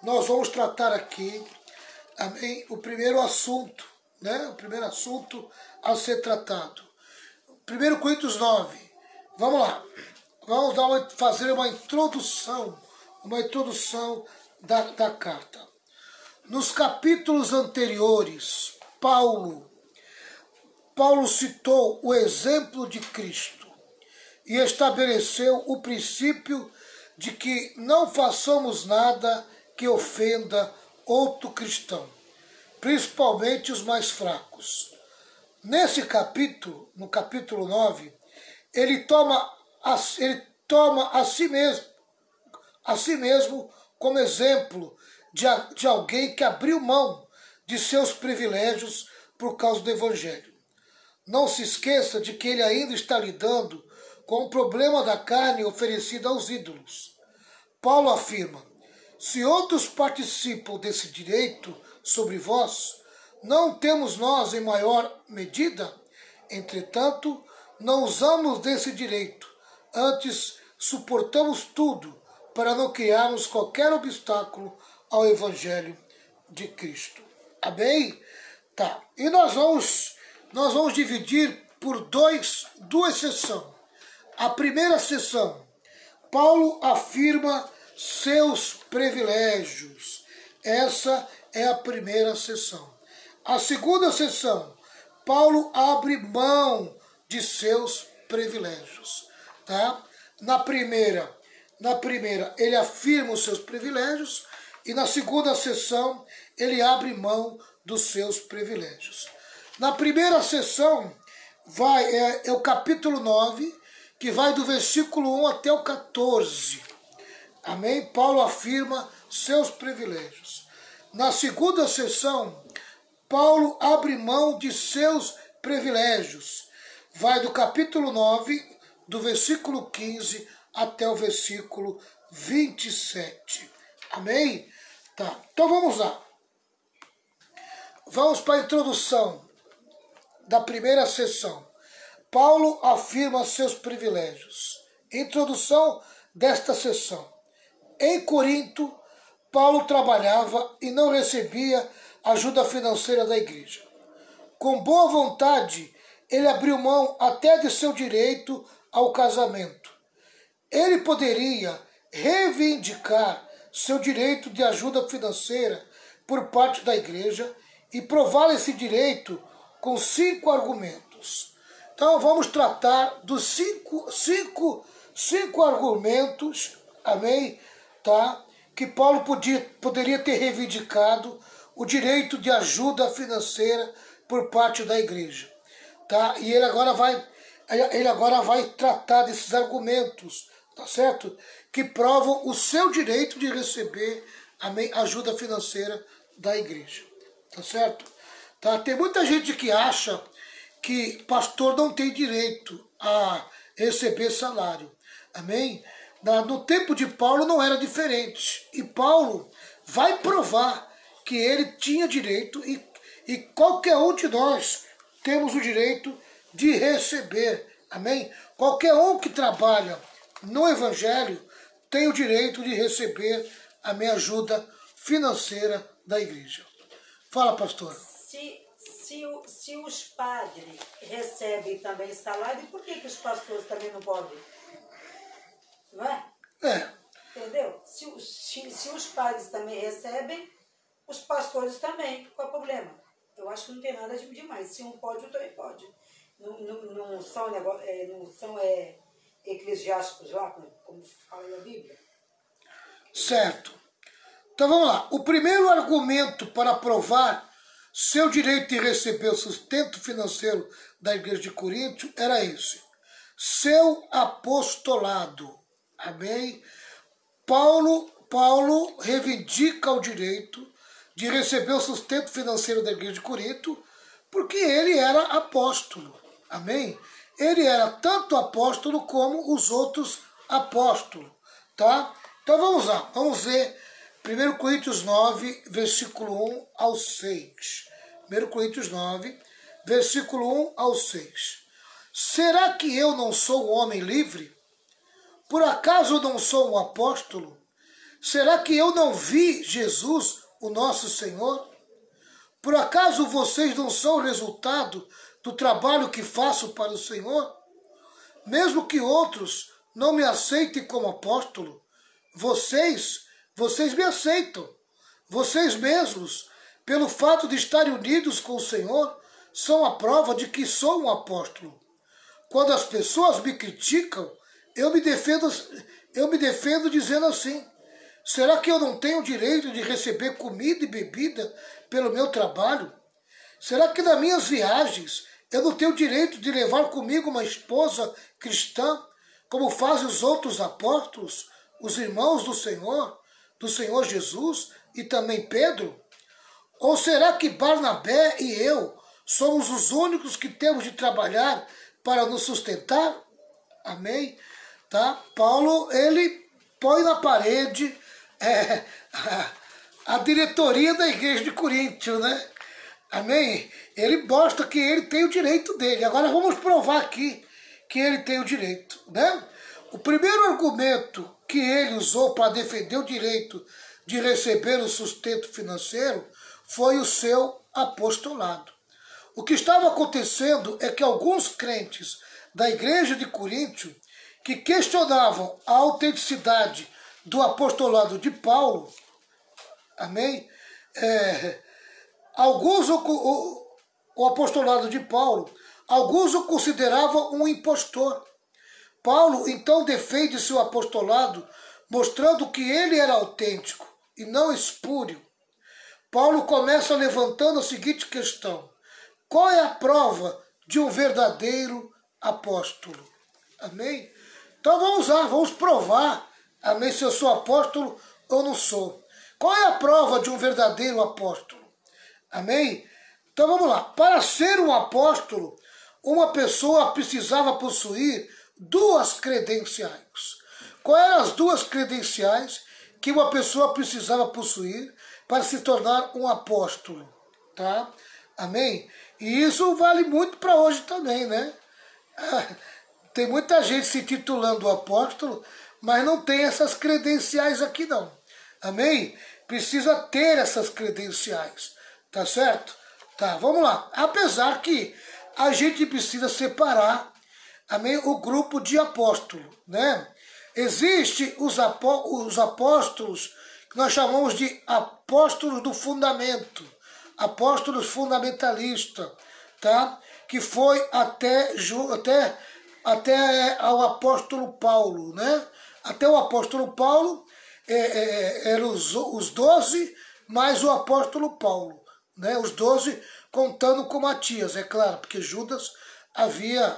nós vamos tratar aqui, amém, o primeiro assunto, né? O primeiro assunto a ser tratado. 1 Coríntios 9. Vamos lá. Vamos fazer uma introdução da carta. Nos capítulos anteriores, Paulo citou o exemplo de Cristo e estabeleceu o princípio de que não façamos nada que ofenda outro cristão, principalmente os mais fracos. Nesse capítulo, no capítulo 9, ele toma a si mesmo como exemplo de alguém que abriu mão de seus privilégios por causa do Evangelho. Não se esqueça de que ele ainda está lidando com o problema da carne oferecida aos ídolos. Paulo afirma: se outros participam desse direito sobre vós, não temos nós em maior medida? Entretanto, não usamos desse direito, antes suportamos tudo para não criarmos qualquer obstáculo ao Evangelho de Cristo. Amém? Tá. E nós vamos dividir por duas sessões. A primeira sessão, Paulo afirma seus privilégios. Essa é a primeira sessão. A segunda sessão, Paulo abre mão de seus privilégios. Tá? Na primeira, ele afirma os seus privilégios e na segunda sessão ele abre mão dos seus privilégios. Na primeira sessão é o capítulo 9, que vai do versículo 1 até o 14. Amém? Paulo afirma seus privilégios. Na segunda sessão, Paulo abre mão de seus privilégios. Vai do capítulo 9, do versículo 15 até o versículo 27. Amém? Tá. Então vamos lá. Vamos para a introdução da primeira sessão. Paulo afirma seus privilégios. Introdução desta sessão. Em Corinto, Paulo trabalhava e não recebia ajuda financeira da igreja. Com boa vontade, ele abriu mão até de seu direito ao casamento. Ele poderia reivindicar seu direito de ajuda financeira por parte da igreja e provar esse direito com 5 argumentos. Então vamos tratar dos cinco argumentos, amém? Tá? Que Paulo poderia ter reivindicado o direito de ajuda financeira por parte da igreja. Tá? E ele agora vai tratar desses argumentos, tá certo? Que provam o seu direito de receber, amém, ajuda financeira da igreja. Tá certo? Tá? Tem muita gente que acha que pastor não tem direito a receber salário. Amém? No tempo de Paulo não era diferente. E Paulo vai provar que ele tinha direito e qualquer um de nós temos o direito de receber. Amém? Qualquer um que trabalha no Evangelho tem o direito de receber a minha ajuda financeira da igreja. Fala, pastor. Se os padres recebem também salário, por que os pastores também não podem? Não é? É. Entendeu? Se os padres também recebem, os pastores também. Qual é o problema? Eu acho que não tem nada de demais. Se um pode, o também pode. Não são eclesiásticos lá, como fala na Bíblia? Certo. Então vamos lá. O primeiro argumento para provar seu direito de receber o sustento financeiro da igreja de Corinto era esse: seu apostolado. Amém? Paulo reivindica o direito de receber o sustento financeiro da igreja de Corinto porque ele era apóstolo. Amém? Ele era tanto apóstolo como os outros apóstolos. Tá? Então vamos lá. Vamos ver 1 Coríntios 9, versículo 1 ao 6. 1 Coríntios 9, versículo 1 ao 6. Será que eu não sou um homem livre? Por acaso não sou um apóstolo? Será que eu não vi Jesus, o nosso Senhor? Por acaso vocês não são o resultado do trabalho que faço para o Senhor? Mesmo que outros não me aceitem como apóstolo, vocês me aceitam. Vocês mesmos, pelo fato de estarem unidos com o Senhor, são a prova de que sou um apóstolo. Quando as pessoas me criticam, eu me defendo dizendo assim: será que eu não tenho o direito de receber comida e bebida pelo meu trabalho? Será que nas minhas viagens eu não tenho o direito de levar comigo uma esposa cristã, como fazem os outros apóstolos, os irmãos do Senhor Jesus e também Pedro? Ou será que Barnabé e eu somos os únicos que temos de trabalhar para nos sustentar? Amém? Tá? Paulo, ele põe na parede a diretoria da igreja de Coríntio, né? Amém? Ele mostra que ele tem o direito dele. Agora vamos provar aqui que ele tem o direito, né? O primeiro argumento que ele usou para defender o direito de receber o sustento financeiro foi o seu apostolado. O que estava acontecendo é que alguns crentes da igreja de Coríntio, que questionavam a autenticidade do apostolado de Paulo, amém? O apostolado de Paulo, alguns o consideravam um impostor. Paulo então defende seu apostolado, mostrando que ele era autêntico e não espúrio. Paulo começa levantando a seguinte questão: qual é a prova de um verdadeiro apóstolo? Amém? Então vamos provar, amém, se eu sou apóstolo ou não sou. Qual é a prova de um verdadeiro apóstolo? Amém? Então vamos lá. Para ser um apóstolo, uma pessoa precisava possuir duas credenciais. Quais eram as duas credenciais que uma pessoa precisava possuir para se tornar um apóstolo? Tá? Amém? E isso vale muito para hoje também, né? Tem muita gente se titulando apóstolo, mas não tem essas credenciais aqui não. Amém? Precisa ter essas credenciais. Tá certo? Tá, vamos lá. Apesar que a gente precisa separar, amém, o grupo de apóstolo, né? Existem os apóstolos que nós chamamos de apóstolos do fundamento, apóstolos fundamentalistas, tá? Que foi até ao apóstolo Paulo, né? Até o apóstolo Paulo eram os 12 mais o apóstolo Paulo, né? Os 12 contando com Matias, é claro, porque Judas havia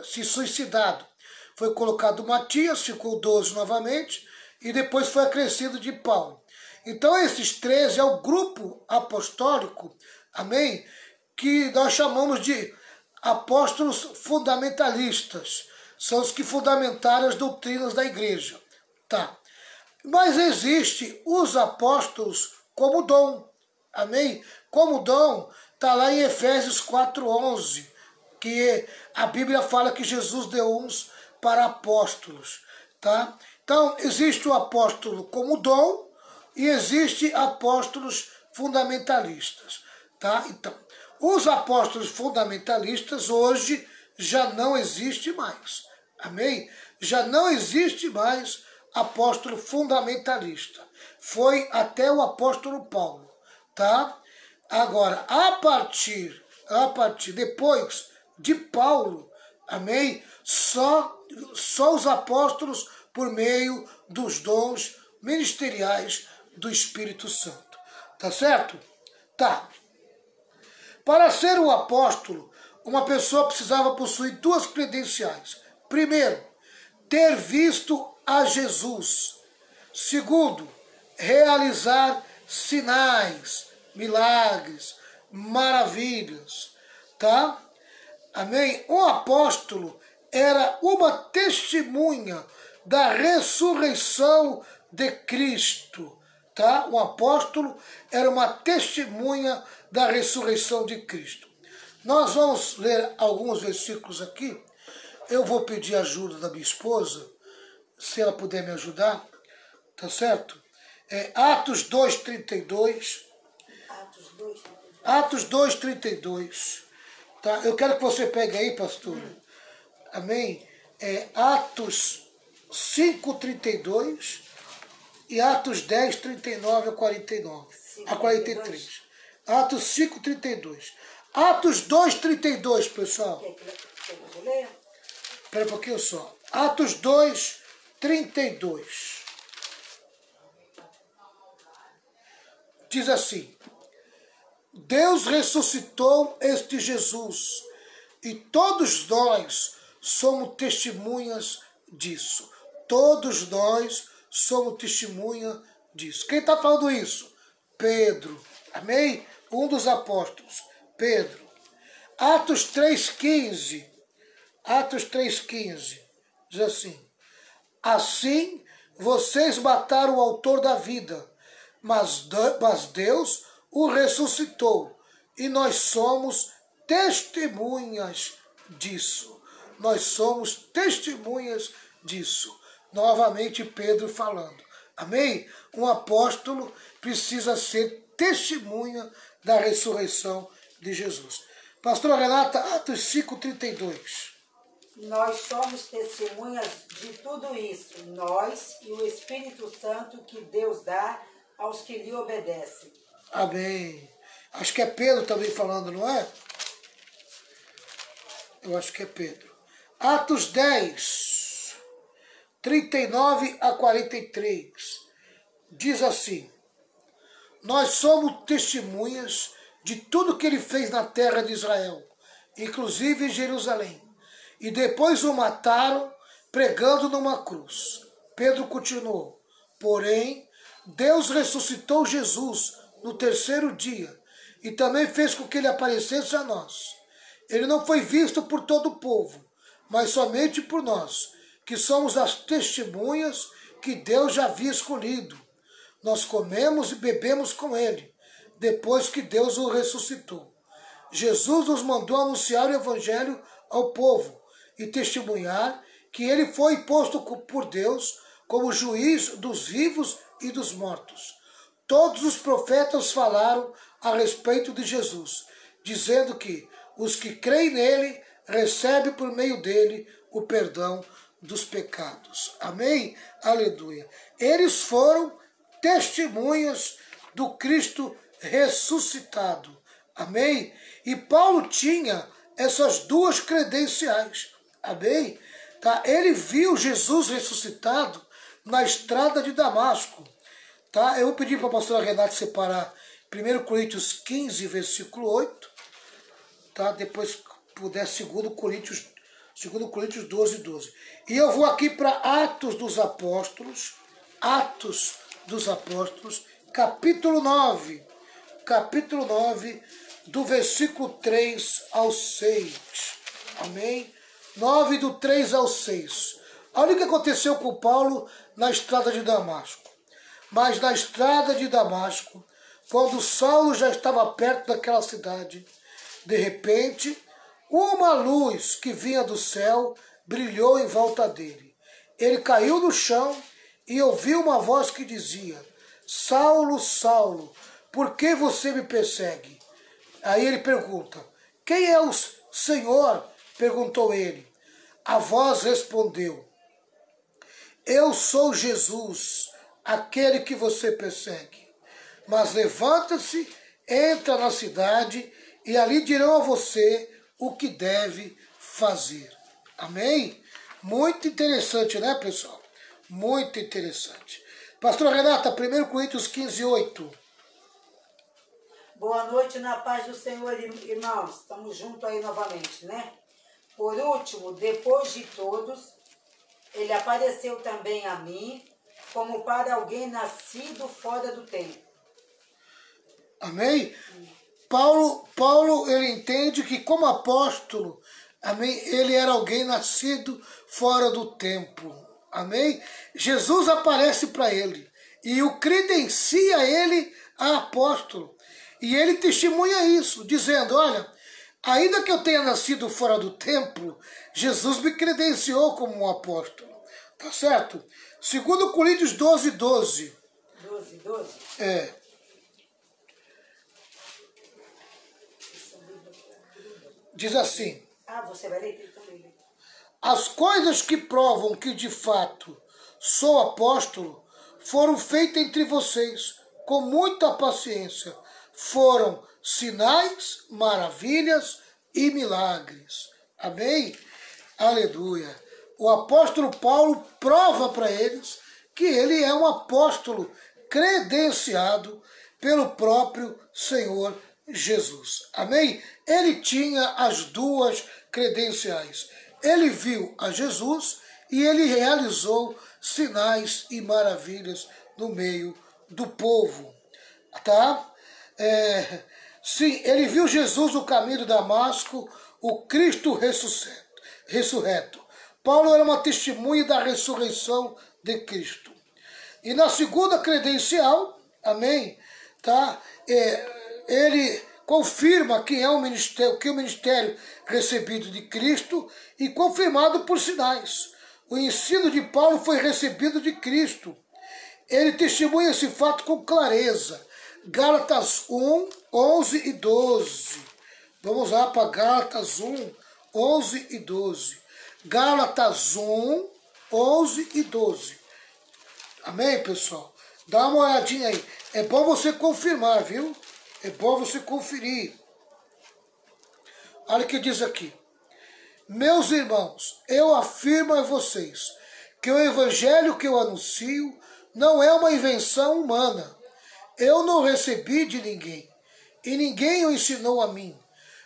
se suicidado. Foi colocado Matias, ficou 12 novamente, e depois foi acrescido de Paulo. Então esses 13 é o grupo apostólico, amém? Que nós chamamos de apóstolos fundamentalistas. São os que fundamentaram as doutrinas da igreja. Tá. Mas existe os apóstolos como dom. Amém? Como dom, está lá em Efésios 4:11, que a Bíblia fala que Jesus deu uns para apóstolos. Tá? Então, existe o apóstolo como dom e existe apóstolos fundamentalistas. Tá? Então, os apóstolos fundamentalistas hoje já não existe mais. Amém? Já não existe mais apóstolo fundamentalista. Foi até o apóstolo Paulo. Tá? Agora, a partir depois de Paulo, amém? Só os apóstolos por meio dos dons ministeriais do Espírito Santo. Tá certo? Tá. Para ser um apóstolo, uma pessoa precisava possuir duas credenciais. Primeiro, ter visto a Jesus. Segundo, realizar sinais, milagres, maravilhas, tá? Amém? O apóstolo era uma testemunha da ressurreição de Cristo, tá? O apóstolo era uma testemunha da ressurreição de Cristo. Nós vamos ler alguns versículos aqui. Eu vou pedir ajuda da minha esposa, se ela puder me ajudar, tá certo? Atos 2:32. Atos 2:32. Tá? Eu quero que você pegue aí, pastor. Amém? Atos 5:32 e Atos 10:39 a 49. A 43. Atos 5:32. Atos 2:32, pessoal. Espera um pouquinho só. Atos 2:32. Diz assim: Deus ressuscitou este Jesus e todos nós somos testemunhas disso. Todos nós somos testemunha disso. Quem está falando isso? Pedro. Amém? Um dos apóstolos. Pedro. Atos 3:15. Atos 3:15. Diz assim: Assim vocês mataram o autor da vida, mas Deus o ressuscitou, e nós somos testemunhas disso. Nós somos testemunhas disso. Novamente Pedro falando. Amém? Um apóstolo precisa ser testemunha da ressurreição de Jesus. Pastora Renata, Atos 5:32. Nós somos testemunhas de tudo isso, nós e o Espírito Santo que Deus dá aos que lhe obedecem. Amém. Acho que é Pedro também falando, não é? Eu acho que é Pedro. Atos 10:39 a 43. Diz assim: Nós somos testemunhas de tudo que ele fez na terra de Israel, inclusive em Jerusalém. E depois o mataram pregando numa cruz. Pedro continuou: Porém, Deus ressuscitou Jesus no terceiro dia e também fez com que ele aparecesse a nós. Ele não foi visto por todo o povo, mas somente por nós, que somos as testemunhas que Deus já havia escolhido. Nós comemos e bebemos com ele, depois que Deus o ressuscitou. Jesus nos mandou anunciar o evangelho ao povo e testemunhar que ele foi posto por Deus como juiz dos vivos e dos mortos. Todos os profetas falaram a respeito de Jesus, dizendo que os que creem nele recebem por meio dele o perdão dos pecados. Amém? Aleluia. Eles foram testemunhas do Cristo ressuscitado. Amém? E Paulo tinha essas duas credenciais. Amém? Tá? Ele viu Jesus ressuscitado na estrada de Damasco. Tá? Eu vou pedir para a pastora Renata separar 1 Coríntios 15, versículo 8. Tá? Depois puder 2 Coríntios 12, 12. E eu vou aqui para Atos dos Apóstolos, capítulo 9, do versículo 3 ao 6. Amém? 9, do 3 ao 6. Olha o que aconteceu com Paulo na estrada de Damasco. Mas na estrada de Damasco, quando Saulo já estava perto daquela cidade, de repente, uma luz que vinha do céu brilhou em volta dele. Ele caiu no chão e ouviu uma voz que dizia: Saulo, Saulo, por que você me persegue? Aí ele pergunta: Quem é o Senhor? Perguntou ele. A voz respondeu: Eu sou Jesus, aquele que você persegue. Mas levanta-se, entra na cidade e ali dirão a você o que deve fazer. Amém? Muito interessante, né, pessoal? Muito interessante. Pastora Renata, 1 Coríntios 15, 8. Boa noite, na paz do Senhor, irmãos. Estamos juntos aí novamente, né? Por último, depois de todos, ele apareceu também a mim, como para alguém nascido fora do tempo. Amém? Paulo, ele entende que como apóstolo, amém, ele era alguém nascido fora do tempo. Amém? Jesus aparece para ele e o credencia ele a apóstolo. E ele testemunha isso, dizendo: olha, ainda que eu tenha nascido fora do templo, Jesus me credenciou como um apóstolo. Tá certo? 2 Coríntios 12, 12. 11 e 12? É. Diz assim: Ah, você vai ler? Então, lê. as coisas que provam que de fato sou apóstolo foram feitas entre vocês com muita paciência. Foram sinais, maravilhas e milagres. Amém? Aleluia. O apóstolo Paulo prova para eles que ele é um apóstolo credenciado pelo próprio Senhor Jesus. Amém? Ele tinha as duas credenciais. Ele viu a Jesus e ele realizou sinais e maravilhas no meio do povo. Tá? Sim, ele viu Jesus no caminho de Damasco, o Cristo ressurreto. Paulo era uma testemunha da ressurreição de Cristo. E na segunda credencial, amém, tá? Ele confirma que é o ministério recebido de Cristo e confirmado por sinais. O ensino de Paulo foi recebido de Cristo. Ele testemunha esse fato com clareza. Gálatas 1, 11 e 12. Vamos lá para Gálatas 1, 11 e 12. Gálatas 1, 11 e 12. Amém, pessoal? Dá uma olhadinha aí. É bom você confirmar, viu? É bom você conferir. Olha o que diz aqui. Meus irmãos, eu afirmo a vocês que o evangelho que eu anuncio não é uma invenção humana. Eu não recebi de ninguém, e ninguém o ensinou a mim,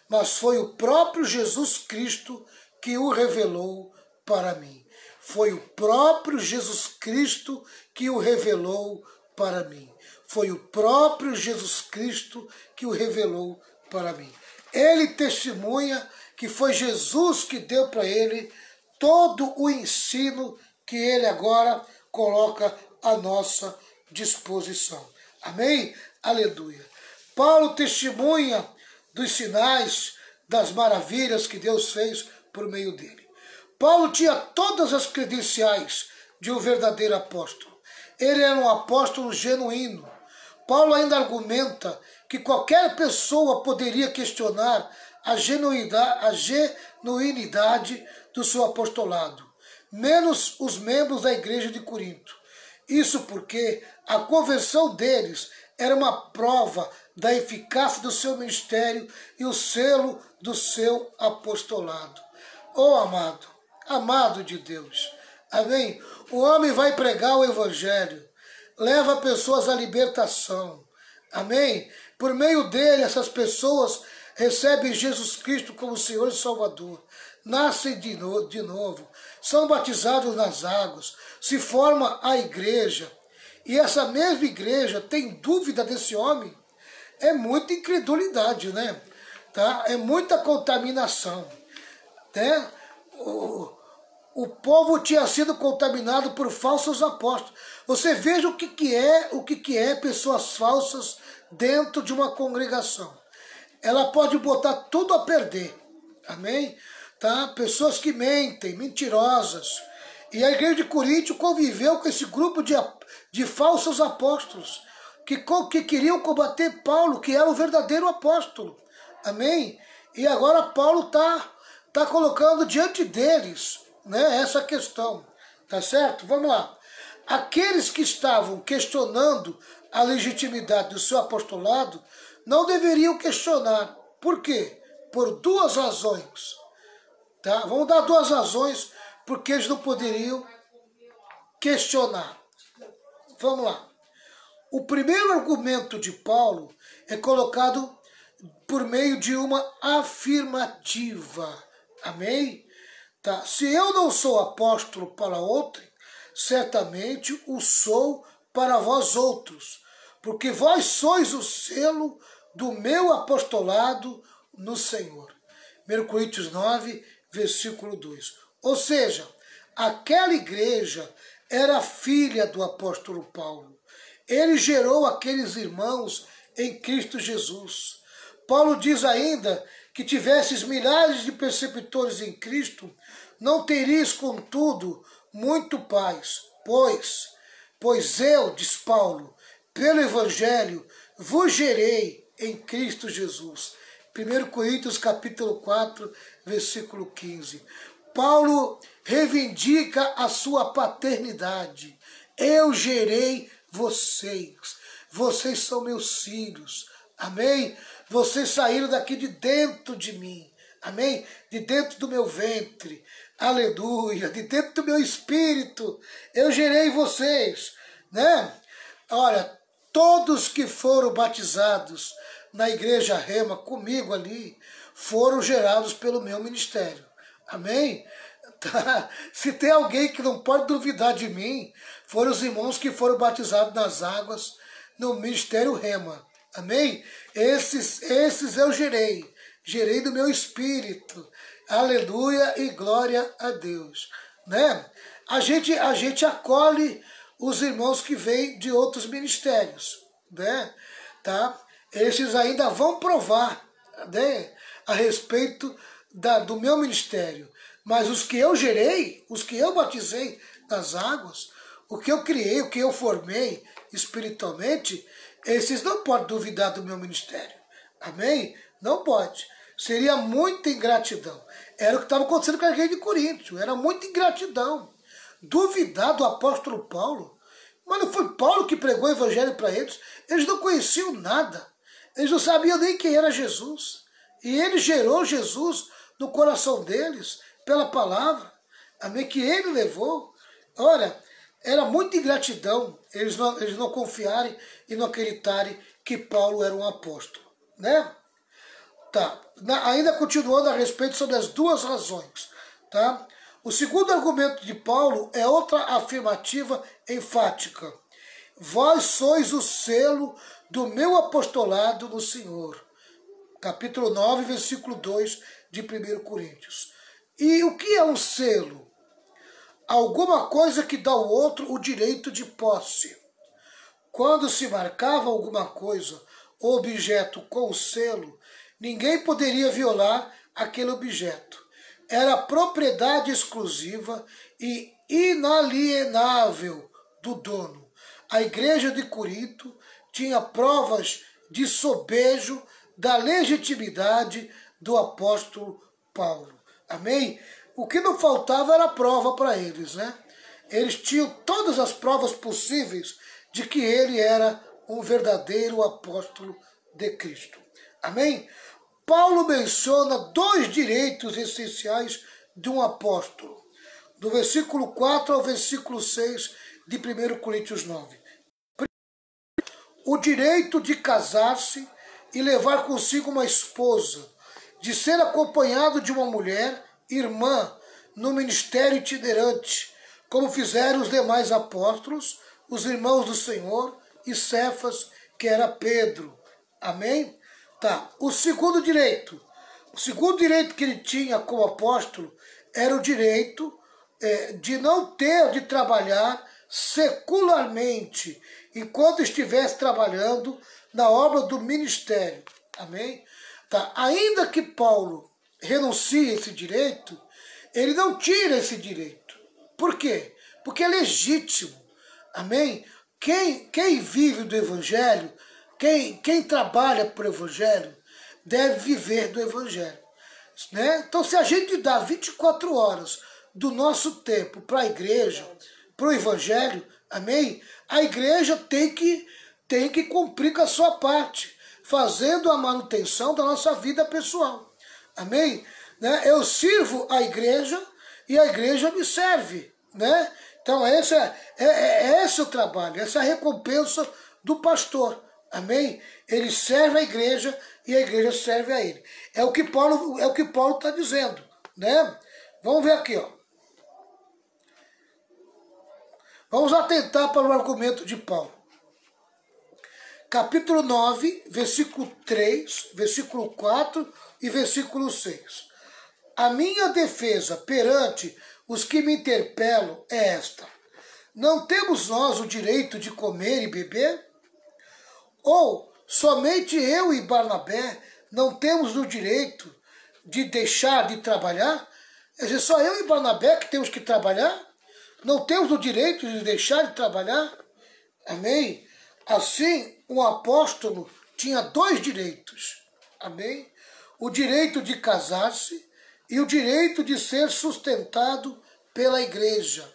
mas foi o próprio Jesus Cristo que o revelou para mim. Foi o próprio Jesus Cristo que o revelou para mim. Foi o próprio Jesus Cristo que o revelou para mim. Ele testemunha que foi Jesus que deu para ele todo o ensino que ele agora coloca à nossa disposição. Amém? Aleluia. Paulo testemunha dos sinais, das maravilhas que Deus fez por meio dele. Paulo tinha todas as credenciais de um verdadeiro apóstolo. Ele era um apóstolo genuíno. Paulo ainda argumenta que qualquer pessoa poderia questionar a genuinidade do seu apostolado, menos os membros da igreja de Corinto. Isso porque a conversão deles era uma prova da eficácia do seu ministério e o selo do seu apostolado. Oh, amado de Deus, amém? O homem vai pregar o evangelho, leva pessoas à libertação, amém? Por meio dele, essas pessoas recebem Jesus Cristo como Senhor e Salvador, nascem de novo, são batizados nas águas, se forma a igreja, e essa mesma igreja tem dúvida desse homem. É muita incredulidade, né? Tá? É muita contaminação, né? O povo tinha sido contaminado por falsos apóstolos. Você veja o que é pessoas falsas dentro de uma congregação. Ela pode botar tudo a perder, amém? Tá? Pessoas que mentem, mentirosas. E a igreja de Corinto conviveu com esse grupo de falsos apóstolos que queriam combater Paulo, que era o verdadeiro apóstolo, amém? E agora Paulo tá colocando diante deles, né, essa questão, tá certo? Vamos lá. Aqueles que estavam questionando a legitimidade do seu apostolado não deveriam questionar. Por quê? Por duas razões. Tá? Vamos dar duas razões porque eles não poderiam questionar. Vamos lá. O primeiro argumento de Paulo é colocado por meio de uma afirmativa. Amém? Tá? Se eu não sou apóstolo para outrem, certamente o sou para vós outros, porque vós sois o selo do meu apostolado no Senhor. 1 Coríntios 9, versículo 2. Ou seja, aquela igreja era filha do apóstolo Paulo. Ele gerou aqueles irmãos em Cristo Jesus. Paulo diz ainda que tivesses milhares de perceptores em Cristo, não teríeis, contudo, muito paz, pois eu, diz Paulo, pelo Evangelho vos gerei em Cristo Jesus. 1 Coríntios capítulo 4, versículo 15. Paulo reivindica a sua paternidade. Eu gerei vocês. Vocês são meus filhos. Amém? Vocês saíram daqui de dentro de mim. Amém? De dentro do meu ventre. Aleluia. De dentro do meu espírito. Eu gerei vocês. Né? Olha, todos que foram batizados na igreja Rema comigo ali foram gerados pelo meu ministério. Amém? Tá? Se tem alguém que não pode duvidar de mim, foram os irmãos que foram batizados nas águas no ministério Rema. Amém? Esses eu gerei. Gerei do meu espírito. Aleluia e glória a Deus. Né? A gente acolhe os irmãos que vêm de outros ministérios. Né? Tá? Esses ainda vão provar, né, a respeito do meu ministério. Mas os que eu gerei, os que eu batizei nas águas, o que eu criei, o que eu formei espiritualmente, esses não podem duvidar do meu ministério. Amém? Não pode. Seria muita ingratidão. Era o que estava acontecendo com a igreja de Corinto. Era muita ingratidão. Duvidar do apóstolo Paulo. Mas não foi Paulo que pregou o evangelho para eles. Eles não conheciam nada. Eles não sabiam nem quem era Jesus. E ele gerou Jesus no coração deles, pela palavra, amém, que ele levou. Olha, era muita ingratidão eles não confiarem e não acreditarem que Paulo era um apóstolo. Né? Tá. Ainda continuando a respeito sobre as duas razões. Tá? O segundo argumento de Paulo é outra afirmativa enfática. Vós sois o selo do meu apostolado no Senhor. Capítulo 9, versículo 2 de 1 Coríntios. E o que é um selo? Alguma coisa que dá ao outro o direito de posse. Quando se marcava alguma coisa ou objeto com o selo, ninguém poderia violar aquele objeto. Era propriedade exclusiva e inalienável do dono. A igreja de Corinto tinha provas de sobejo da legitimidade do apóstolo Paulo. Amém? O que não faltava era prova para eles, né? Eles tinham todas as provas possíveis de que ele era um verdadeiro apóstolo de Cristo. Amém? Paulo menciona dois direitos essenciais de um apóstolo, do versículo 4 ao versículo 6 de 1 Coríntios 9. O direito de casar-se e levar consigo uma esposa, de ser acompanhado de uma mulher, irmã, no ministério itinerante, como fizeram os demais apóstolos, os irmãos do Senhor e Cefas, que era Pedro. Amém? Tá. O segundo direito que ele tinha como apóstolo era o direito de não ter de trabalhar secularmente enquanto estivesse trabalhando na obra do ministério. Amém? Tá. Ainda que Paulo renuncie a esse direito, ele não tira esse direito. Por quê? Porque é legítimo. Amém? Quem vive do Evangelho, quem trabalha para o Evangelho, deve viver do Evangelho. Né? Então, se a gente dá 24 horas do nosso tempo para a igreja, para o Evangelho, amém? A igreja tem que cumprir com a sua parte, fazendo a manutenção da nossa vida pessoal. Amém? Né? Eu sirvo a igreja e a igreja me serve. Né? Então, esse é o trabalho, essa é a recompensa do pastor. Amém? Ele serve a igreja e a igreja serve a ele. É o que Paulo está dizendo. Né? Vamos ver aqui. Ó. Vamos atentar para o argumento de Paulo. Capítulo 9, versículo 3, versículo 4 e versículo 6. A minha defesa perante os que me interpelam é esta. Não temos nós o direito de comer e beber? Ou somente eu e Barnabé não temos o direito de deixar de trabalhar? É dizer, só eu e Barnabé que temos que trabalhar? Não temos o direito de deixar de trabalhar? Amém? Assim, um apóstolo tinha dois direitos, amém? O direito de casar-se e o direito de ser sustentado pela igreja.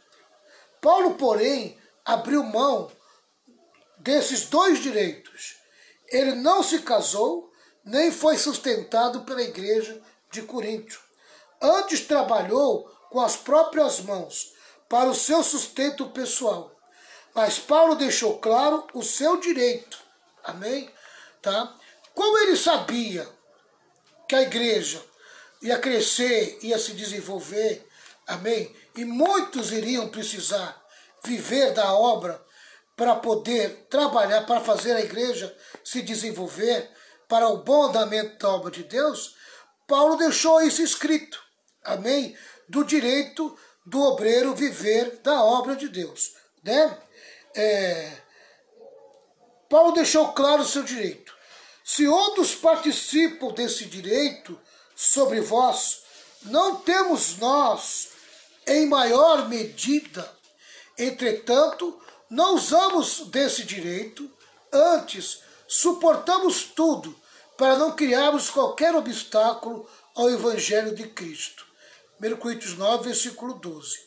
Paulo, porém, abriu mão desses dois direitos. Ele não se casou, nem foi sustentado pela igreja de Corinto. Antes trabalhou com as próprias mãos para o seu sustento pessoal. Mas Paulo deixou claro o seu direito. Amém? Tá? Como ele sabia que a igreja ia crescer, ia se desenvolver, amém? E muitos iriam precisar viver da obra para poder trabalhar, para fazer a igreja se desenvolver para o bom andamento da obra de Deus, Paulo deixou isso escrito, amém? Do direito do obreiro viver da obra de Deus, né? Paulo deixou claro o seu direito. Se outros participam desse direito sobre vós, não temos nós em maior medida. Entretanto, não usamos desse direito, antes suportamos tudo para não criarmos qualquer obstáculo ao Evangelho de Cristo. 1 Coríntios 9, versículo 12.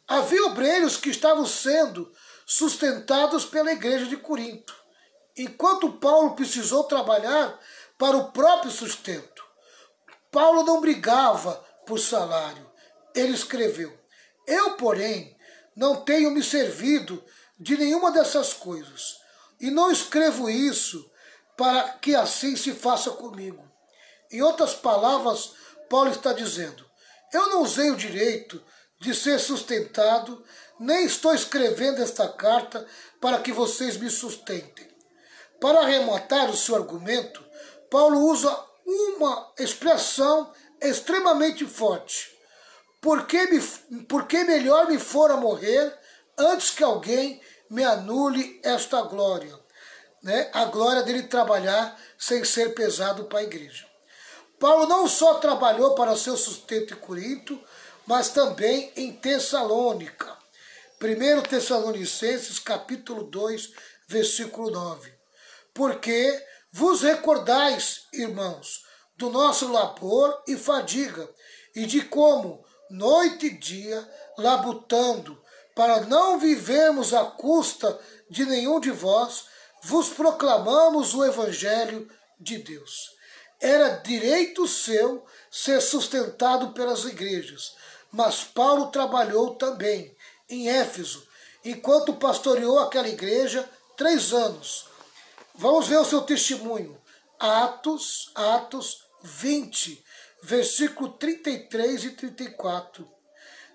Havia obreiros que estavam sendo sustentados pela igreja de Corinto, enquanto Paulo precisou trabalhar para o próprio sustento. Paulo não brigava por salário. Ele escreveu: eu, porém, não tenho me servido de nenhuma dessas coisas, e não escrevo isso para que assim se faça comigo. Em outras palavras, Paulo está dizendo: eu não usei o direito de ser sustentado, nem estou escrevendo esta carta para que vocês me sustentem. Para arrematar o seu argumento, Paulo usa uma expressão extremamente forte. Porque melhor me fora morrer antes que alguém me anule esta glória, né? A glória dele trabalhar sem ser pesado para a igreja. Paulo não só trabalhou para seu sustento em Corinto, mas também em Tessalônica. 1 Tessalonicenses, capítulo 2, versículo 9. Porque vos recordais, irmãos, do nosso labor e fadiga, e de como, noite e dia, labutando, para não vivermos à custa de nenhum de vós, vos proclamamos o Evangelho de Deus. Era direito seu ser sustentado pelas igrejas, mas Paulo trabalhou também em Éfeso, enquanto pastoreou aquela igreja 3 anos. Vamos ver o seu testemunho. Atos 20, versículo 33 e 34.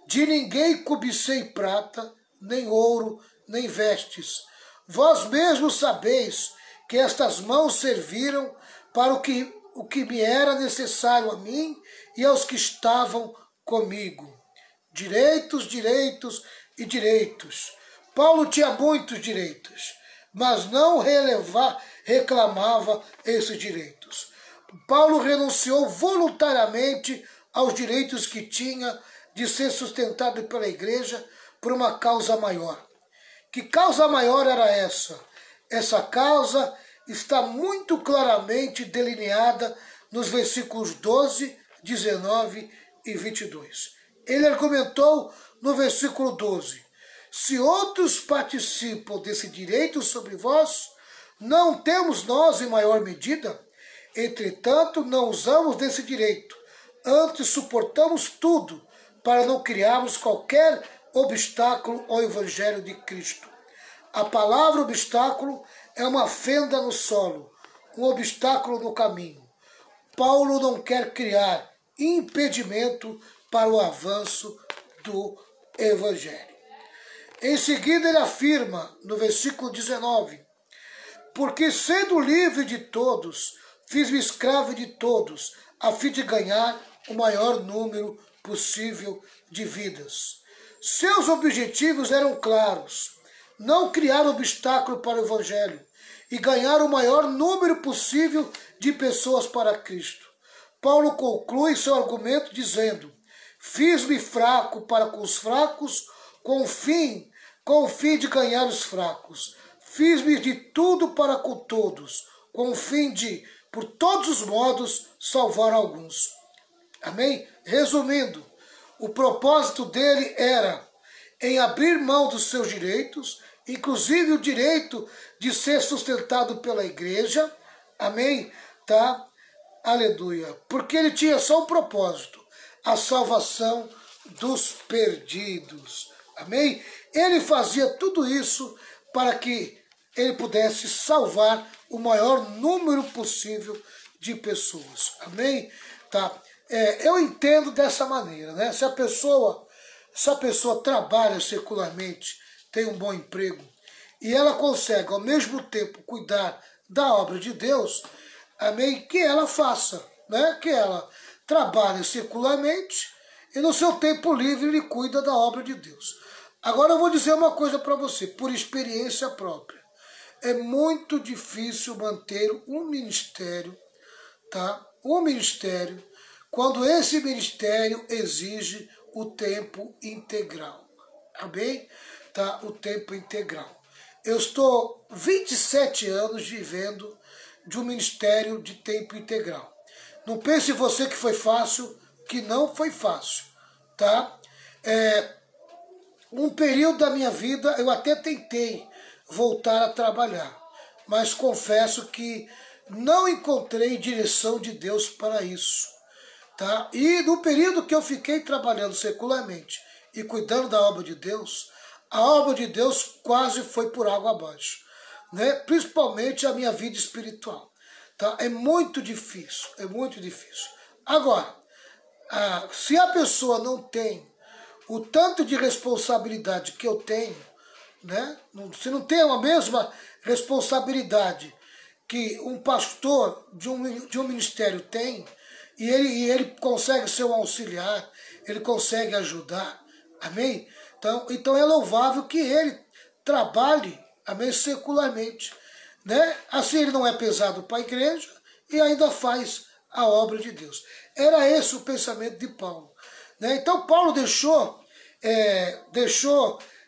De ninguém cobicei prata, nem ouro, nem vestes. Vós mesmos sabeis que estas mãos serviram para o que me era necessário a mim e aos que estavam comigo. Direitos, direitos e direitos. Paulo tinha muitos direitos, mas não reclamava esses direitos. Paulo renunciou voluntariamente aos direitos que tinha de ser sustentado pela igreja por uma causa maior. Que causa maior era essa? Essa causa está muito claramente delineada nos versículos 12, 19 e 22. Ele argumentou no versículo 12: se outros participam desse direito sobre vós, não temos nós em maior medida? Entretanto, não usamos desse direito, antes suportamos tudo para não criarmos qualquer obstáculo ao Evangelho de Cristo. A palavra obstáculo é uma fenda no solo, um obstáculo no caminho. Paulo não quer criar impedimento para o avanço do Evangelho. Em seguida ele afirma, no versículo 19, porque sendo livre de todos, fiz-me escravo de todos, a fim de ganhar o maior número possível de vidas. Seus objetivos eram claros: não criar obstáculo para o Evangelho e ganhar o maior número possível de pessoas para Cristo. Paulo conclui seu argumento dizendo: fiz-me fraco para com os fracos, com o fim de ganhar os fracos. fiz-me de tudo para com todos, com o fim de, por todos os modos, salvar alguns. Amém? Resumindo, o propósito dele era em abrir mão dos seus direitos, inclusive o direito de ser sustentado pela igreja. Amém? Tá? Aleluia. Porque ele tinha só um propósito, a salvação dos perdidos. Amém? Ele fazia tudo isso para que ele pudesse salvar o maior número possível de pessoas. Amém? Tá? Eu entendo dessa maneira, né? Se a pessoa trabalha secularmente, tem um bom emprego, e ela consegue ao mesmo tempo cuidar da obra de Deus, amém? Que ela faça, né? Que ela trabalhe secularmente e no seu tempo livre ele cuida da obra de Deus. Agora eu vou dizer uma coisa para você, por experiência própria. É muito difícil manter um ministério, tá? Um ministério, quando esse ministério exige o tempo integral. Amém? Tá? O tempo integral. Eu estou 27 anos vivendo de um ministério de tempo integral. Não pense você que foi fácil, que não foi fácil. Tá? Um período da minha vida eu até tentei voltar a trabalhar, mas confesso que não encontrei direção de Deus para isso. Tá? E no período que eu fiquei trabalhando secularmente e cuidando da obra de Deus, a obra de Deus quase foi por água abaixo, né? Principalmente a minha vida espiritual. Tá? É muito difícil, é muito difícil. Agora, se a pessoa não tem o tanto de responsabilidade que eu tenho, né? Se não tem a mesma responsabilidade que um pastor de um ministério tem, e ele consegue ser um auxiliar, ele consegue ajudar, amém? Então é louvável que ele trabalhe, amém, secularmente, né? Assim ele não é pesado para a igreja e ainda faz a obra de Deus. Era esse o pensamento de Paulo, né? Então Paulo deixou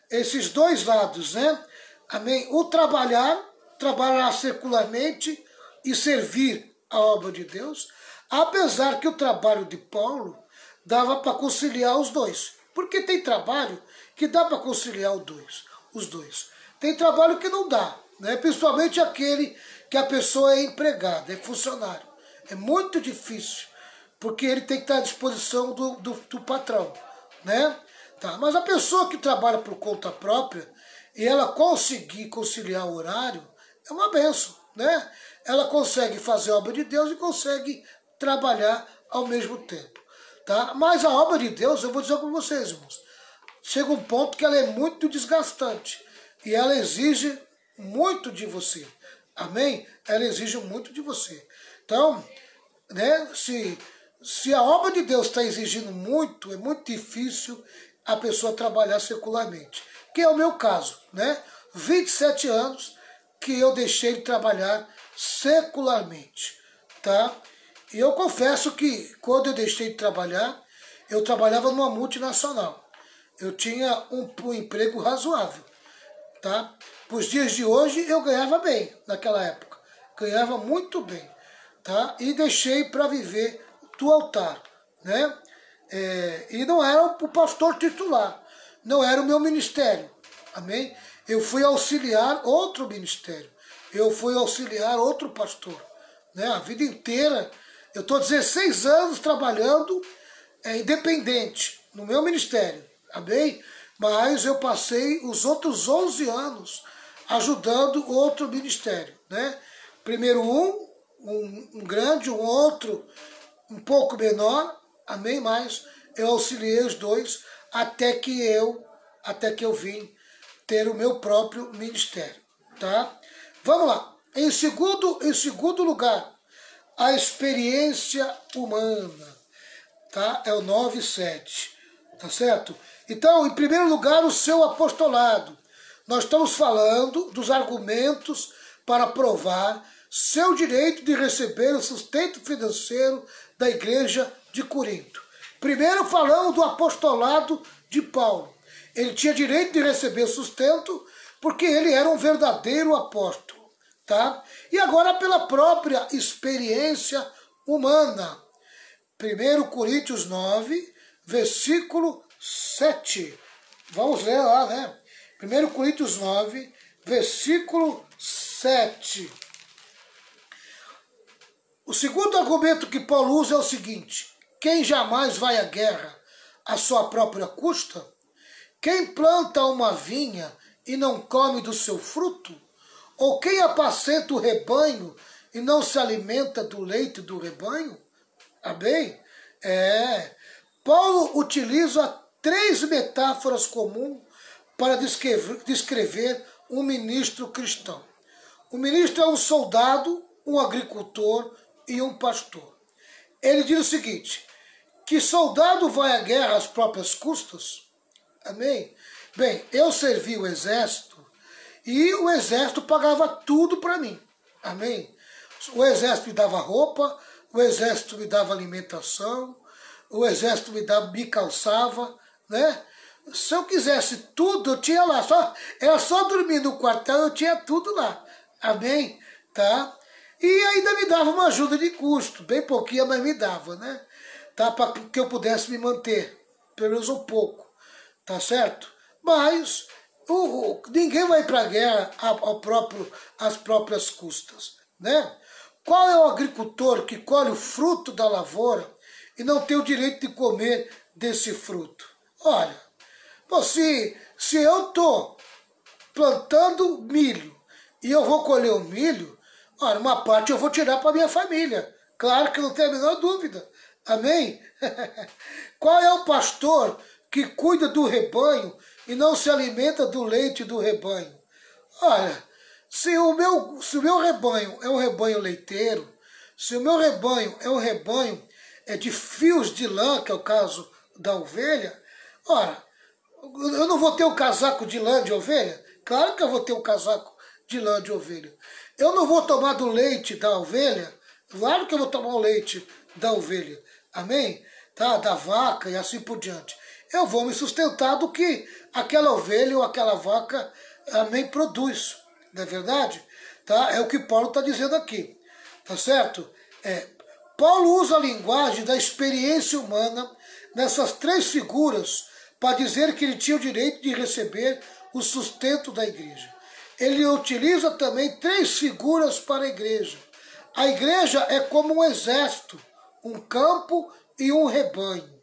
esses dois lados, né? Amém? O trabalhar secularmente e servir a obra de Deus, apesar que o trabalho de Paulo dava para conciliar os dois. Porque tem trabalho que dá para conciliar os dois. Tem trabalho que não dá, né? Principalmente aquele que a pessoa é empregada, é funcionário. É muito difícil, porque ele tem que estar à disposição do patrão, né? Tá? Mas a pessoa que trabalha por conta própria e ela conseguir conciliar o horário, é uma bênção, né? Ela consegue fazer a obra de Deus e consegue trabalhar ao mesmo tempo. Tá? Mas a obra de Deus, eu vou dizer para vocês, irmãos, chega um ponto que ela é muito desgastante e ela exige muito de você. Amém? Ela exige muito de você. Então, né, se a obra de Deus está exigindo muito, é muito difícil a pessoa trabalhar secularmente. Que é o meu caso, né? 27 anos que eu deixei de trabalhar secularmente, tá? E eu confesso que quando eu deixei de trabalhar, eu trabalhava numa multinacional. Eu tinha um emprego razoável, tá? Para os dias de hoje eu ganhava bem naquela época, ganhava muito bem, tá? E deixei para viver do altar, né? E não era o pastor titular, não era o meu ministério, amém? Eu fui auxiliar outro ministério, eu fui auxiliar outro pastor, né? A vida inteira, eu estou 16 anos trabalhando independente no meu ministério, amém? Mas eu passei os outros 11 anos ajudando outro ministério, né? Primeiro um grande, um outro um pouco menor, amém? Mas eu auxiliei os dois até que eu vim ter o meu próprio ministério, tá? Vamos lá. Em segundo lugar, a experiência humana, tá? É o 9:7, tá certo? Então, em primeiro lugar, o seu apostolado. Nós estamos falando dos argumentos para provar seu direito de receber o sustento financeiro da igreja de Corinto. Primeiro falamos do apostolado de Paulo. Ele tinha direito de receber sustento porque ele era um verdadeiro apóstolo, tá? E agora pela própria experiência humana. 1 Coríntios 9, versículo 7. Vamos ler lá, né? 1 Coríntios 9, versículo 7. O segundo argumento que Paulo usa é o seguinte: quem jamais vai à guerra à sua própria custa? Quem planta uma vinha e não come do seu fruto? Ou quem apacenta o rebanho e não se alimenta do leite do rebanho? Amém? Paulo utiliza 3 metáforas comuns para descrever um ministro cristão. O ministro é um soldado, um agricultor e um pastor. Ele diz o seguinte: que soldado vai à guerra às próprias custas? Amém? Bem, eu servi o exército e o exército pagava tudo para mim. Amém? O exército me dava roupa, o exército me dava alimentação, o exército me calçava, né? Se eu quisesse tudo, eu tinha lá. Era só dormir no quartel, eu tinha tudo lá. Amém? Tá? E ainda me dava uma ajuda de custo, bem pouquinha, mas me dava, né? Tá? Para que eu pudesse me manter, pelo menos um pouco. Tá certo? Mas ninguém vai para a guerra às próprias custas, né? Qual é o agricultor que colhe o fruto da lavoura e não tem o direito de comer desse fruto? Olha, se eu estou plantando milho e eu vou colher o milho, olha, uma parte eu vou tirar para minha família. Claro que não tem a menor dúvida. Amém? Qual é o pastor que cuida do rebanho e não se alimenta do leite do rebanho? Olha, se o meu rebanho é um rebanho leiteiro, se o meu rebanho é um rebanho de fios de lã, que é o caso da ovelha, ora, eu não vou ter um casaco de lã de ovelha? Claro que eu vou ter um casaco de lã de ovelha. Eu não vou tomar do leite da ovelha? Claro que eu vou tomar o leite da ovelha. Amém? Tá? Da vaca e assim por diante. Eu vou me sustentar do que aquela ovelha ou aquela vaca, amém, produz. Não é verdade? Tá? É o que Paulo está dizendo aqui. Tá certo? Paulo usa a linguagem da experiência humana nessas 3 figuras para dizer que ele tinha o direito de receber o sustento da igreja. Ele utiliza também 3 figuras para a igreja. A igreja é como um exército, um campo e um rebanho.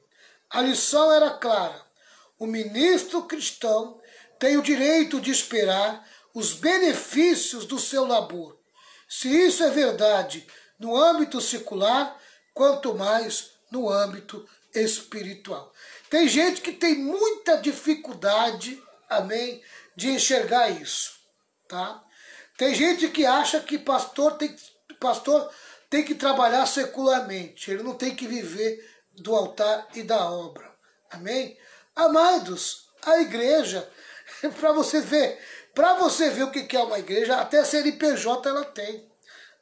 A lição era clara: o ministro cristão tem o direito de esperar os benefícios do seu labor. Se isso é verdade no âmbito secular, quanto mais no âmbito espiritual. Tem gente que tem muita dificuldade, amém, de enxergar isso, tá? Tem gente que acha que pastor tem que trabalhar secularmente, ele não tem que viver do altar e da obra, amém? Amados, a igreja, para você ver o que é uma igreja, até CNPJ ela tem.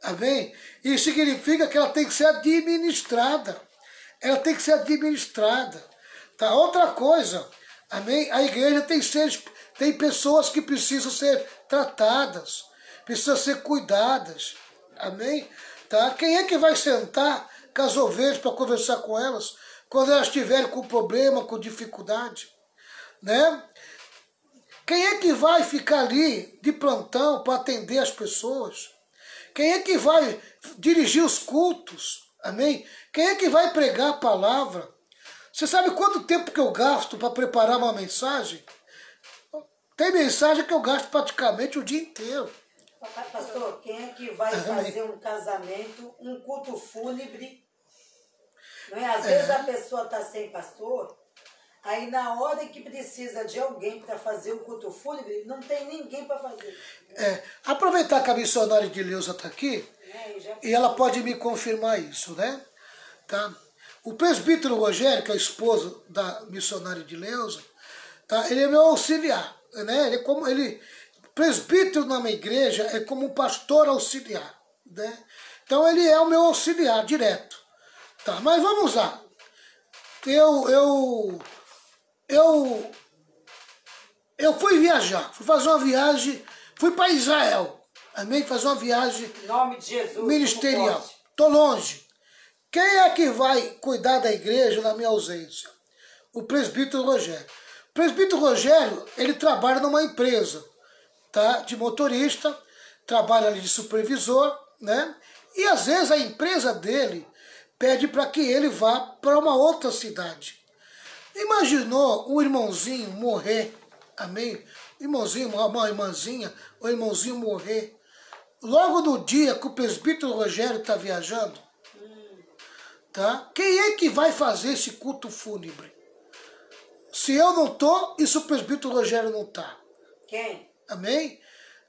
Amém? Isso significa que ela tem que ser administrada. Ela tem que ser administrada. Tá? Outra coisa, amém? A igreja tem pessoas que precisam ser tratadas, precisam ser cuidadas. Amém? Tá? Quem é que vai sentar com as ovelhas para conversar com elas quando elas estiverem com problema, com dificuldade? Né? Quem é que vai ficar ali de plantão para atender as pessoas? Quem é que vai dirigir os cultos? Amém? Quem é que vai pregar a palavra? Você sabe quanto tempo que eu gasto para preparar uma mensagem? Tem mensagem que eu gasto praticamente o dia inteiro. Pastor, quem é que vai fazer um casamento, um culto fúnebre? Não é? Às vezes a pessoa está sem pastor, aí na hora que precisa de alguém para fazer o culto fúnebre, não tem ninguém para fazer. Aproveitar que a missionária de Leusa está aqui, e ela pode me confirmar isso, né? Tá? O presbítero Rogério, que é o esposo da missionária de Leusa, tá? Ele é meu auxiliar, né? Presbítero na minha igreja é como um pastor auxiliar, né? Então ele é o meu auxiliar direto, tá? Mas vamos lá. Eu eu fui viajar, fui fazer uma viagem, fui para Israel, amém? Fazer uma viagem Em nome de Jesus, ministerial. Estou longe. Quem é que vai cuidar da igreja na minha ausência? O presbítero Rogério. O presbítero Rogério, ele trabalha numa empresa, tá? De motorista, trabalha ali de supervisor, né? E às vezes a empresa dele pede para que ele vá para uma outra cidade. Imaginou um irmãozinho morrer, amém? Irmãozinho, uma irmãzinha, um irmãozinho morrer, logo no dia que o presbítero Rogério está viajando, tá? Quem é que vai fazer esse culto fúnebre? Se eu não estou e se o presbítero Rogério não está? Quem? Amém?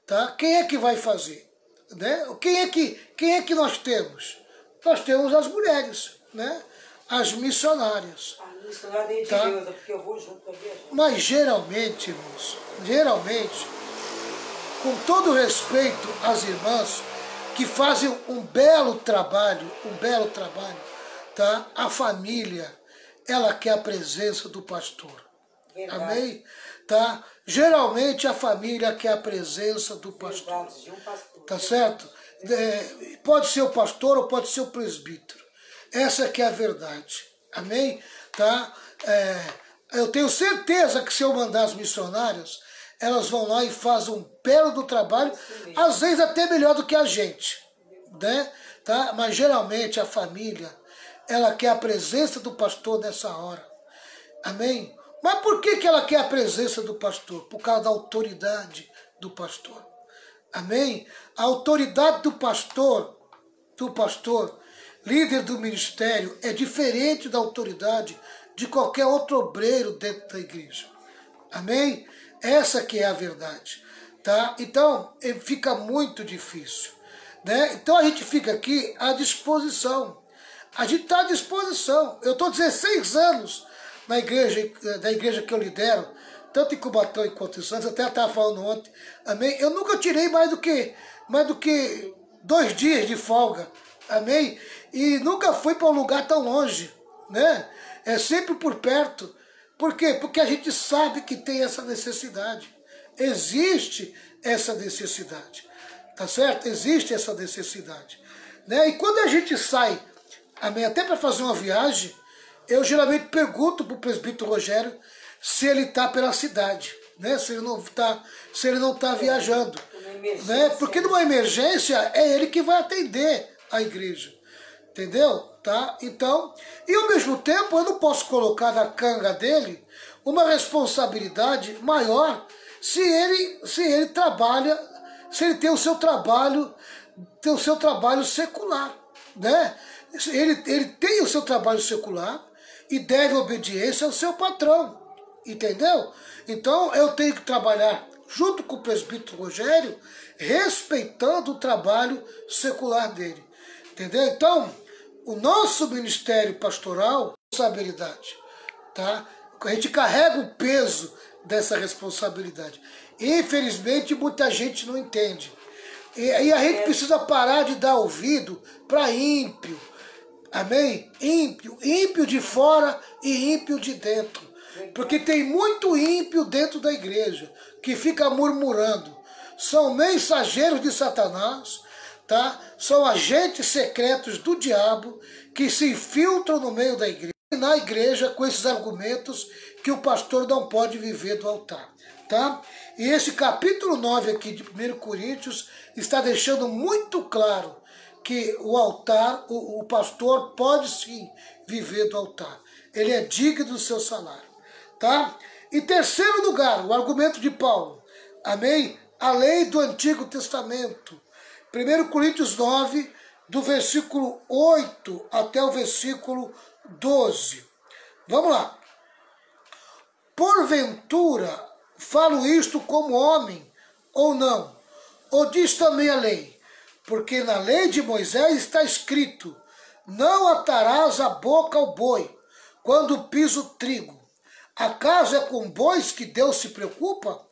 Tá? Quem é que vai fazer? Né? Quem é que nós temos? Nós temos as mulheres, né? As missionárias. A missionária de Tá? Deus, é porque eu vou junto com a viajar. Mas geralmente, irmãos, geralmente, com todo respeito às irmãs que fazem um belo trabalho, tá? A família, ela quer a presença do pastor. Verdade. Amém? Tá? Geralmente a família quer a presença do pastor. Verdade, de um pastor. Tá certo? Pode ser o pastor ou pode ser o presbítero. Essa que é a verdade. Amém? Tá? Eu tenho certeza que se eu mandar as missionárias, elas vão lá e fazem um belo do trabalho, às vezes até melhor do que a gente. Né? Tá? Mas geralmente a família, ela quer a presença do pastor nessa hora. Amém? Mas por que ela quer a presença do pastor? Por causa da autoridade do pastor. Amém? A autoridade do pastor, líder do ministério, é diferente da autoridade de qualquer outro obreiro dentro da igreja. Amém? Essa que é a verdade. Tá? Então, fica muito difícil. Né? Então a gente fica aqui à disposição. A gente está à disposição. Eu estou 16 anos da igreja que eu lidero, tanto em Cubatão quanto em Santos, até estava falando ontem, amém? Eu nunca tirei mais do que 2 dias de folga, amém? E nunca fui para um lugar tão longe, né? É sempre por perto. Por quê? Porque a gente sabe que tem essa necessidade. Existe essa necessidade, tá certo? Existe essa necessidade, né? E quando a gente sai, amém, até para fazer uma viagem, eu geralmente pergunto para o presbítero Rogério se ele está pela cidade, né? Se ele não está viajando. Né? Porque numa emergência é ele que vai atender a igreja. Entendeu? Tá? Então, e ao mesmo tempo eu não posso colocar na canga dele uma responsabilidade maior se ele trabalha, se ele tem o seu trabalho secular. Né? Ele tem o seu trabalho secular e deve obediência ao seu patrão, entendeu? Então eu tenho que trabalhar junto com o presbítero Rogério, respeitando o trabalho secular dele, entendeu? Então, o nosso ministério pastoral, responsabilidade, tá? A gente carrega o peso dessa responsabilidade. Infelizmente, muita gente não entende. E a gente precisa parar de dar ouvido para ímpio. Amém? Ímpio de fora e ímpio de dentro. Porque tem muito ímpio dentro da igreja que fica murmurando. São mensageiros de Satanás, tá? São agentes secretos do diabo que se infiltram no meio da igreja. E na igreja com esses argumentos que o pastor não pode viver do altar. Tá? E esse capítulo 9 aqui de 1 Coríntios está deixando muito claro que o altar, o pastor pode sim viver do altar. Ele é digno do seu salário. Tá? Em terceiro lugar, o argumento de Paulo. Amém? A lei do Antigo Testamento. 1 Coríntios 9, do versículo 8 até o versículo 12. Vamos lá. Porventura, falo isto como homem ou não? Ou diz também a lei? Porque na lei de Moisés está escrito: não atarás a boca ao boi quando pisa o trigo. Acaso é com bois que Deus se preocupa?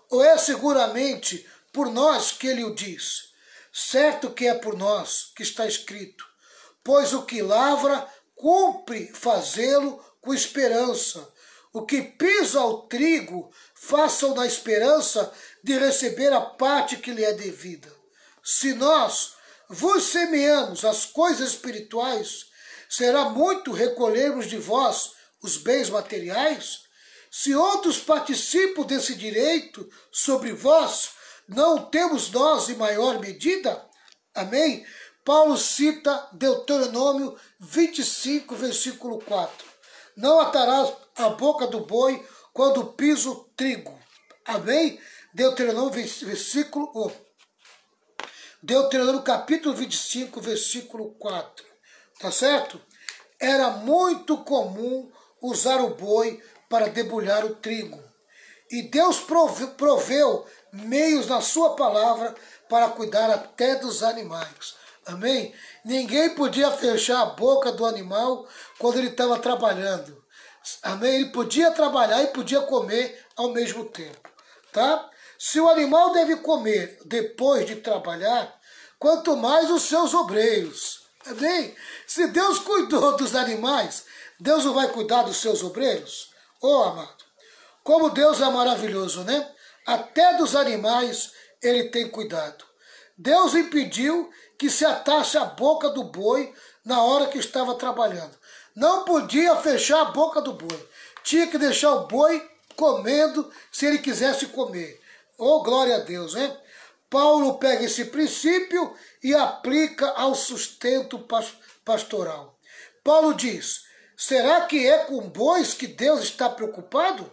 Ou é seguramente por nós que ele o diz? Certo que é por nós que está escrito: pois o que lavra cumpre fazê-lo com esperança. o que pisa o trigo, façam na esperança de receber a parte que lhe é devida. Se nós vos semeamos as coisas espirituais, será muito recolhermos de vós os bens materiais? Se outros participam desse direito sobre vós, não temos nós em maior medida? Amém? Paulo cita Deuteronômio 25, versículo 4. Não atarás a boca do boi quando pisa o trigo. Amém? Deuteronômio capítulo 25, versículo 4. Tá certo? Era muito comum usar o boi para debulhar o trigo. E Deus proveu meios na sua palavra para cuidar até dos animais. Amém? Ninguém podia fechar a boca do animal quando ele estava trabalhando. Amém? Ele podia trabalhar e podia comer ao mesmo tempo. Tá? Se o animal deve comer depois de trabalhar, quanto mais os seus obreiros. Amém? Se Deus cuidou dos animais, Deus não vai cuidar dos seus obreiros? Oh, amado, como Deus é maravilhoso, né? Até dos animais ele tem cuidado. Deus impediu que se atasse a boca do boi na hora que estava trabalhando. Não podia fechar a boca do boi. Tinha que deixar o boi comendo se ele quisesse comer. Oh, glória a Deus, né? Paulo pega esse princípio e aplica ao sustento pastoral. Paulo diz, será que é com bois que Deus está preocupado?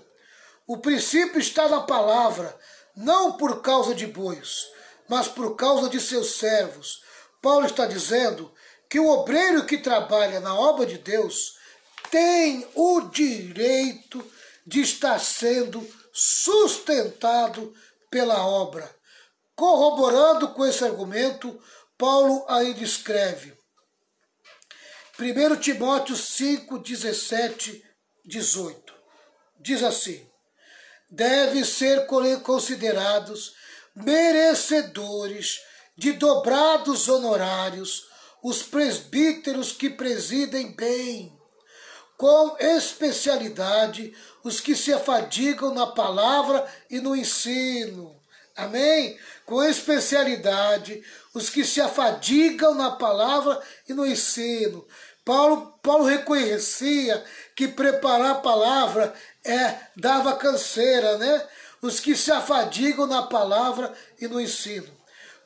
O princípio está na palavra, não por causa de bois, mas por causa de seus servos. Paulo está dizendo que o obreiro que trabalha na obra de Deus tem o direito de estar sendo sustentado pela obra. Corroborando com esse argumento, Paulo ainda escreve 1 Timóteo 5, 17, 18. Diz assim, devem ser considerados merecedores de dobrados honorários os presbíteros que presidem bem, com especialidade os que se afadigam na palavra e no ensino. Amém? Com especialidade os que se afadigam na palavra e no ensino. Paulo reconhecia que preparar a palavra dava canseira, né? Os que se afadigam na palavra e no ensino.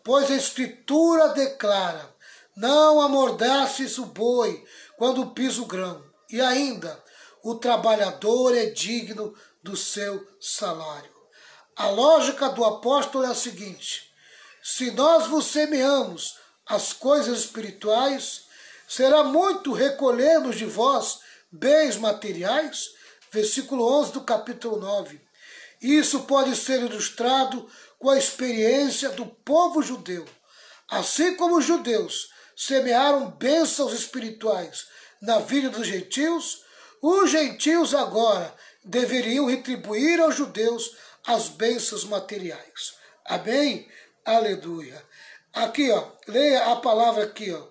Pois a Escritura declara, não amordaces o boi quando pisa o grão. E ainda, o trabalhador é digno do seu salário. A lógica do apóstolo é a seguinte, se nós vos semeamos as coisas espirituais, será muito recolhermos de vós bens materiais? Versículo 11 do capítulo 9. Isso pode ser ilustrado com a experiência do povo judeu. Assim como os judeus semearam bênçãos espirituais na vida dos gentios, os gentios agora deveriam retribuir aos judeus as bênçãos materiais. Amém? Aleluia. Aqui, ó, leia a palavra aqui, ó.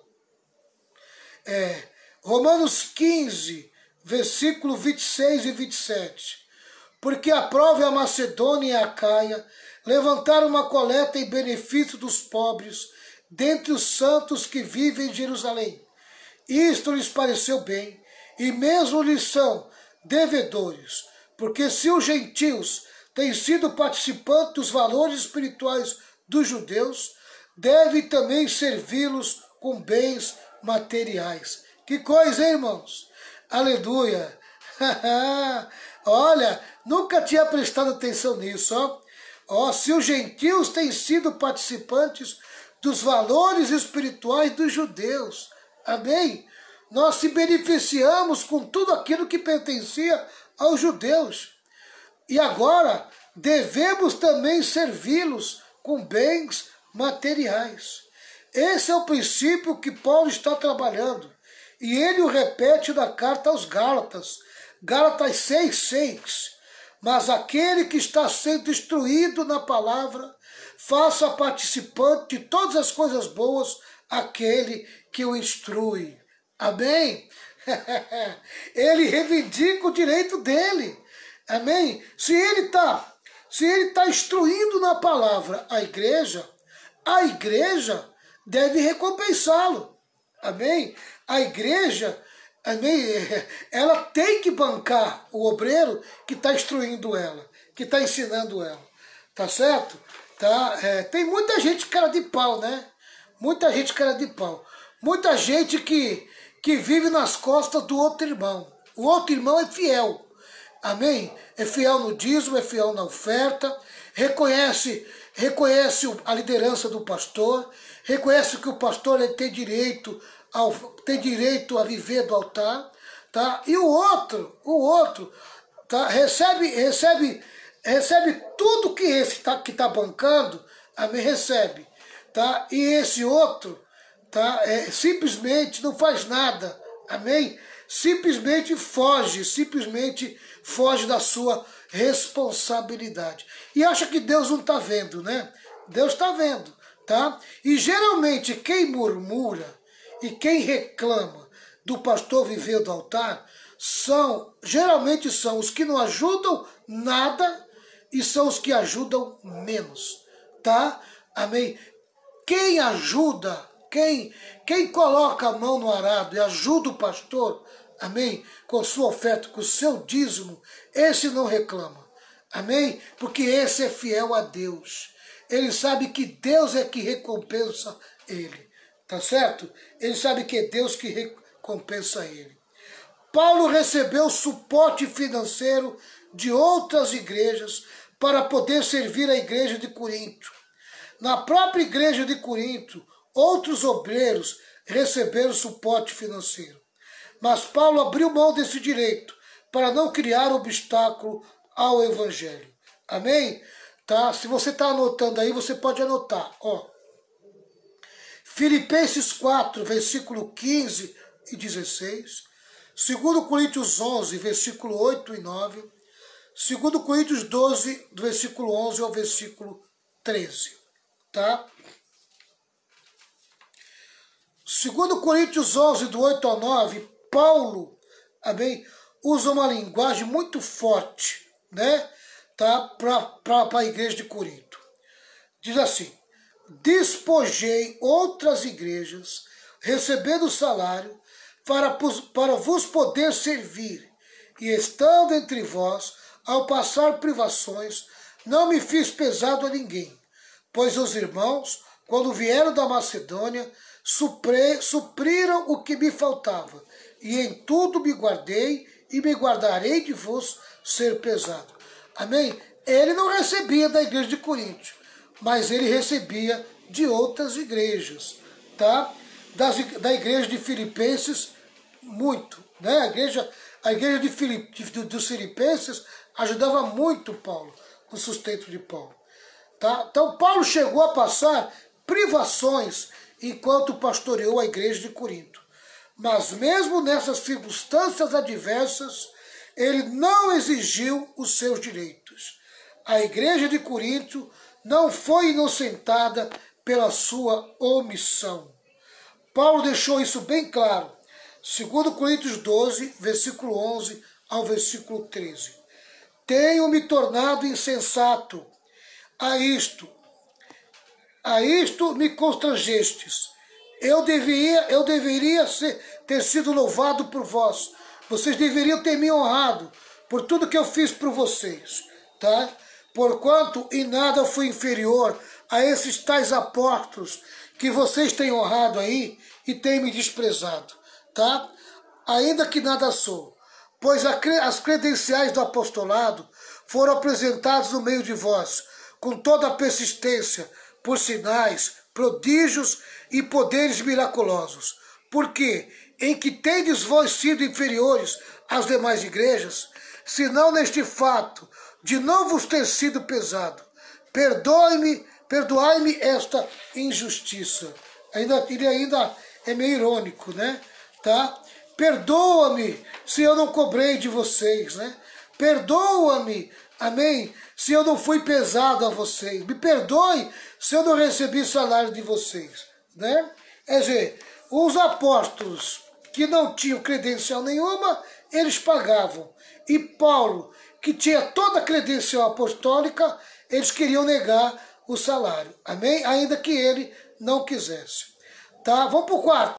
Romanos 15, versículo 26 e 27. Porque aprove a Macedônia e a Acaia levantaram uma coleta em benefício dos pobres dentre os santos que vivem em Jerusalém. Isto lhes pareceu bem, e mesmo lhes são devedores, porque se os gentios têm sido participantes dos valores espirituais dos judeus, devem também servi-los com bens materiais. Que coisa, hein, irmãos? Aleluia! Olha, nunca tinha prestado atenção nisso, ó. Ó, se os gentios têm sido participantes dos valores espirituais dos judeus, amém? Nós se beneficiamos com tudo aquilo que pertencia aos judeus. E agora devemos também servi-los com bens materiais. Esse é o princípio que Paulo está trabalhando. E ele o repete na carta aos Gálatas. Gálatas 6:6. Mas aquele que está sendo instruído na palavra, faça participante de todas as coisas boas aquele que o instrui. Amém? Ele reivindica o direito dele. amém? Se ele está instruindo na palavra a igreja deve recompensá-lo, amém? A igreja, amém, ela tem que bancar o obreiro que está instruindo ela, que está ensinando ela, tá certo? Tá? Tem muita gente cara de pau, né? Muita gente cara de pau. Muita gente que vive nas costas do outro irmão. O outro irmão é fiel, amém? É fiel no dízimo, é fiel na oferta, reconhece a liderança do pastor, reconhece que o pastor tem direito a viver do altar, tá? E o outro tá? recebe tudo que esse que tá bancando, amém? Recebe, tá? E esse outro, tá? Simplesmente não faz nada, amém? Simplesmente foge da sua responsabilidade. E acha que Deus não está vendo, né? Deus está vendo, tá? E geralmente quem murmura e quem reclama do pastor viver do altar geralmente são os que não ajudam nada e são os que ajudam menos, tá? Amém? Quem ajuda, quem coloca a mão no arado e ajuda o pastor, amém, com sua oferta, com o seu dízimo, esse não reclama, amém, porque esse é fiel a Deus, ele sabe que Deus é que recompensa ele, tá certo? Ele sabe que é Deus que recompensa ele. Paulo recebeu suporte financeiro de outras igrejas para poder servir a igreja de Corinto. Na própria igreja de Corinto, outros obreiros receberam suporte financeiro. Mas Paulo abriu mão desse direito para não criar obstáculo ao evangelho. Amém? Tá? Se você está anotando aí, você pode anotar. Ó. Filipenses 4, versículo 15 e 16. 2 Coríntios 11, versículo 8 e 9. 2 Coríntios 12, do versículo 11 ao versículo 13. Tá? 2 Coríntios 11, do 8 ao 9, Paulo, amém, usa uma linguagem muito forte, né, tá, para a igreja de Corinto. Diz assim: despojei outras igrejas, recebendo salário, para vos poder servir, e estando entre vós, ao passar privações, não me fiz pesado a ninguém, pois os irmãos, quando vieram da Macedônia, supriram o que me faltava, e em tudo me guardei e me guardarei de vos ser pesado. Amém? Ele não recebia da igreja de Corinto, mas ele recebia de outras igrejas, tá? Da igreja de Filipenses, muito, né? A igreja dos Filipenses ajudava muito Paulo, no sustento de Paulo. Tá? Então Paulo chegou a passar privações enquanto pastoreou a igreja de Corinto. Mas mesmo nessas circunstâncias adversas, ele não exigiu os seus direitos. A igreja de Corinto não foi inocentada pela sua omissão. Paulo deixou isso bem claro. 2 Coríntios 12, versículo 11 ao versículo 13. Tenho me tornado insensato. A isto me constrangestes. Eu deveria ter sido louvado por vós. Vocês deveriam ter me honrado por tudo que eu fiz por vocês, tá? Porquanto em nada fui inferior a esses tais apóstolos que vocês têm honrado aí e têm me desprezado, tá? Ainda que nada sou, pois as credenciais do apostolado foram apresentadas no meio de vós, com toda a persistência, por sinais, prodígios e poderes miraculosos. Porque em que tendes vós sido inferiores às demais igrejas, senão neste fato de não vos ter sido pesado. Perdoai-me esta injustiça. Ele ainda é meio irônico, né? Tá? Perdoa-me se eu não cobrei de vocês, né? Perdoa-me, amém, se eu não fui pesado a vocês. Me perdoe se eu não recebi salário de vocês, né? Quer dizer, os apóstolos que não tinham credencial nenhuma, eles pagavam. E Paulo, que tinha toda a credencial apostólica, eles queriam negar o salário. Amém? Ainda que ele não quisesse. Tá? Vamos para o quarto.